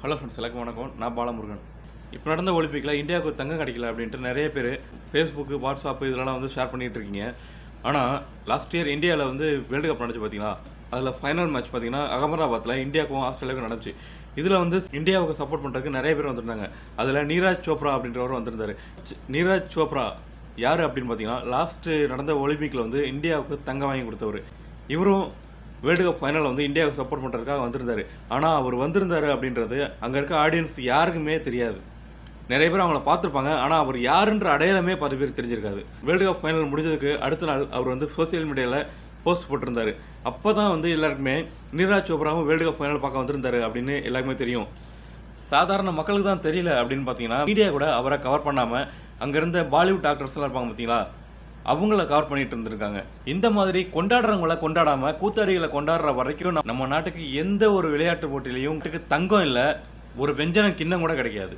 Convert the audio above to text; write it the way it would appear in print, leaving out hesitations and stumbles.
Hello friends, எல்லாருக்கும் வணக்கம். நான் பாலமுருகன். இப்போ நடந்த ஒலிம்பிக்கில் இந்தியாவுக்கு ஒரு தங்கம் கிடைக்கல அப்படின்ட்டு நிறைய பேர் ஃபேஸ்புக்கு, வாட்ஸ்அப்பு இதெல்லாம் வந்து ஷேர் பண்ணிகிட்டு இருக்கீங்க. ஆனால் லாஸ்ட் இயர் இந்தியாவில் வந்து வேர்ல்டு கப் நடந்துச்சு பார்த்தீங்களா? அதில் ஃபைனல் மேட்ச் பார்த்தீங்கன்னா அகமதாபாத்தில் இந்தியாவுக்கும் ஆஸ்திரேலியாவுக்கும் நடந்துச்சு. இதில் வந்து இந்தியாவுக்கு சப்போர்ட் பண்ணுறதுக்கு நிறைய பேர் வந்திருந்தாங்க. அதில் நீரஜ் சோப்ரா அப்படின்றவர் வந்திருந்தார். நீரஜ் சோப்ரா யார் அப்படின்னு பார்த்தீங்கன்னா, லாஸ்ட்டு நடந்த ஒலிம்பிக்கில் வந்து இந்தியாவுக்கு தங்கம் வாங்கி கொடுத்தவர். இவரும் வேர்ல்டு கப் ஃபைனல் வந்து இந்தியாவுக்கு சப்போர்ட் பண்ணுறதுக்காக வந்திருந்தார். ஆனால் அவர் வந்திருந்தார் அப்படின்றது அங்கே இருக்க ஆடியன்ஸ் யாருக்குமே தெரியாது. நிறைய பேர் அவங்கள பார்த்துருப்பாங்க, ஆனால் அவர் யாருன்ற அடையாளமே 10 பேர் தெரிஞ்சிருக்காது. வேர்ல்டு கப் ஃபைனல் முடிஞ்சதுக்கு அடுத்த நாள் அவர் வந்து சோசியல் மீடியாவில் போஸ்ட் போட்டிருந்தார். அப்போ தான் வந்து எல்லாருக்குமே நீரஜ் சோப்ராவும் வேர்ல்டு கப் ஃபைனல் பார்க்க வந்திருந்தார் அப்படின்னு எல்லாருக்குமே தெரியும். சாதாரண மக்களுக்கு தான் தெரியல அப்படின்னு பார்த்தீங்கன்னா, மீடியா கூட அவரை கவர் பண்ணாமல் அங்கே இருந்த பாலிவுட் ஆக்டர்ஸ்லாம் இருப்பாங்க பார்த்தீங்களா, அவங்கள கவர் பண்ணிட்டு இருந்திருக்காங்க. இந்த மாதிரி கொண்டாடுறவங்கள கொண்டாடாம கூத்தாடிகளை கொண்டாடுற வரைக்கும் நம்ம நாட்டுக்கு எந்த ஒரு விளையாட்டு போட்டியிலையும் தங்கம் இல்லை, ஒரு வெஞ்சன கிண்ணம் கூட கிடைக்காது.